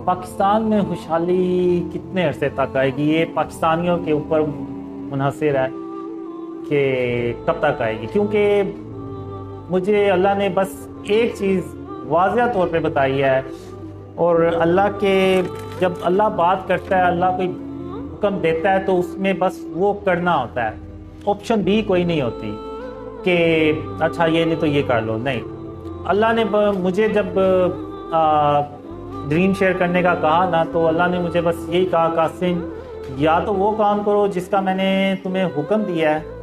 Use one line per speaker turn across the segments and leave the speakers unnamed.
پاکستان میں خوشحالی کتنے عرصے تک آئے گی؟ یہ پاکستانیوں کے اوپر منحصر ہے کہ کب تک آئے گی، کیونکہ مجھے اللہ نے بس ایک چیز واضح طور پہ بتائی ہے، اور اللہ کے جب اللہ بات کرتا ہے، اللہ کوئی حکم دیتا ہے تو اس میں بس وہ کرنا ہوتا ہے، آپشن بھی کوئی نہیں ہوتی کہ اچھا یہ نہیں تو یہ کر لو، نہیں۔ اللہ نے مجھے جب ڈریم شیئر کرنے کا کہا نا، تو اللہ نے مجھے بس یہی کہا، قاسم یا تو وہ کام کرو جس کا میں نے تمہیں حکم دیا ہے،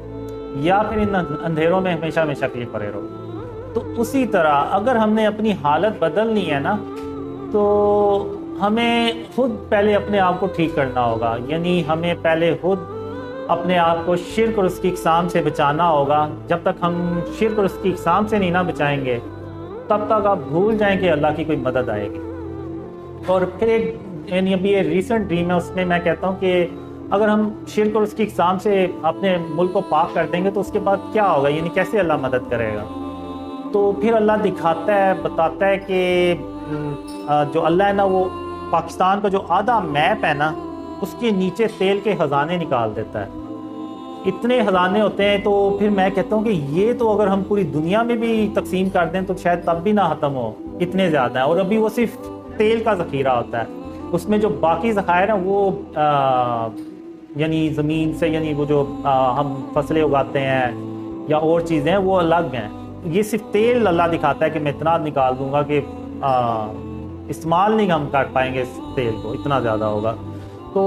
یا پھر ان اندھیروں میں ہمیشہ ہمیشہ کے لیے پڑے رہو۔ تو اسی طرح اگر ہم نے اپنی حالت بدلنی ہے نا، تو ہمیں خود پہلے اپنے آپ کو ٹھیک کرنا ہوگا، یعنی ہمیں پہلے خود اپنے آپ کو شرک اور اس کی اقسام سے بچانا ہوگا۔ جب تک ہم شرک اور اس کی اقسام سے نہیں نہ بچائیں گے، تب تک آپ بھول جائیں کہ اللہ کی کوئی مدد آئے گی۔ اور پھر ایک یعنی ابھی یہ ریسنٹ ڈریم ہے، اس میں میں کہتا ہوں کہ اگر ہم شرک اور اس کی اقسام سے اپنے ملک کو پاک کر دیں گے تو اس کے بعد کیا ہوگا، یعنی کیسے اللہ مدد کرے گا؟ تو پھر اللہ دکھاتا ہے، بتاتا ہے کہ جو اللہ ہے نا، وہ پاکستان کا جو آدھا میپ ہے نا، اس کے نیچے تیل کے خزانے نکال دیتا ہے۔ اتنے خزانے ہوتے ہیں، تو پھر میں کہتا ہوں کہ یہ تو اگر ہم پوری دنیا میں بھی تقسیم کر دیں تو شاید تب بھی نہ ختم ہو، اتنے زیادہ ہیں۔ اور ابھی وہ صرف تیل کا ذخیرہ ہوتا ہے، اس میں جو باقی ذخائر ہیں وہ یعنی زمین سے، یعنی وہ جو ہم فصلیں اگاتے ہیں یا اور چیزیں ہیں، وہ الگ ہیں۔ یہ صرف تیل اللہ دکھاتا ہے کہ میں اتنا نکال دوں گا کہ استعمال نہیں ہم کر پائیں گے، اس تیل کو اتنا زیادہ ہوگا۔ تو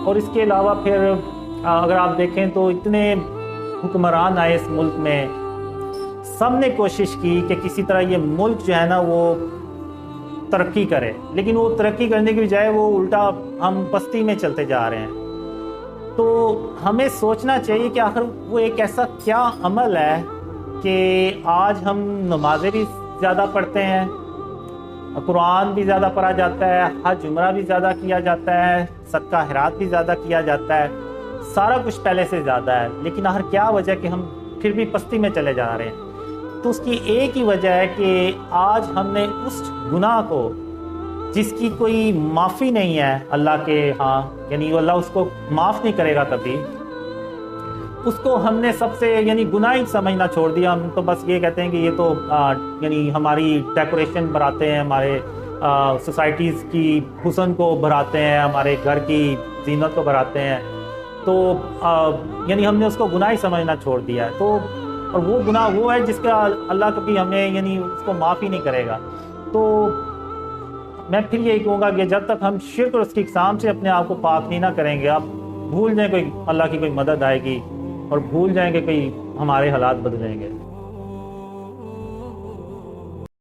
اور اس کے علاوہ پھر اگر آپ دیکھیں تو اتنے حکمران آئے اس ملک میں، سب نے کوشش کی کہ کسی طرح یہ ملک جو ہے نا وہ ترقی کرے، لیکن وہ ترقی کرنے کی بجائے وہ الٹا ہم پستی میں چلتے جا رہے ہیں۔ تو ہمیں سوچنا چاہیے کہ آخر وہ ایک ایسا کیا عمل ہے کہ آج ہم نمازیں بھی زیادہ پڑھتے ہیں، قرآن بھی زیادہ پڑھا جاتا ہے، حج عمرہ بھی زیادہ کیا جاتا ہے، صدقہ خیرات بھی زیادہ کیا جاتا ہے، سارا کچھ پہلے سے زیادہ ہے، لیکن آخر کیا وجہ کہ ہم پھر بھی پستی میں چلے جا رہے ہیں؟ تو اس کی ایک ہی وجہ ہے کہ آج ہم نے اس گناہ کو جس کی کوئی معافی نہیں ہے اللہ کے ہاں، یعنی اللہ اس کو معاف نہیں کرے گا کبھی، اس کو ہم نے سب سے یعنی گناہ ہی سمجھنا چھوڑ دیا۔ ہم تو بس یہ کہتے ہیں کہ یہ تو یعنی ہماری ڈیکوریشن بڑھاتے ہیں، ہمارے سوسائٹیز کی حسن کو بڑھاتے ہیں، ہمارے گھر کی زینت کو بڑھاتے ہیں، تو یعنی ہم نے اس کو گناہ ہی سمجھنا چھوڑ دیا ہے۔ تو اور وہ گناہ وہ ہے جس کا اللہ کبھی ہمیں یعنی اس کو معاف ہی نہیں کرے گا۔ تو میں پھر یہی کہوں گا کہ جب تک ہم شرک اور اس کی اقسام سے اپنے آپ کو پاک نہیں نہ کریں گے، آپ بھول جائیں کوئی اللہ کی کوئی مدد آئے گی، اور بھول جائیں کہ کوئی ہمارے حالات بدلیں گے۔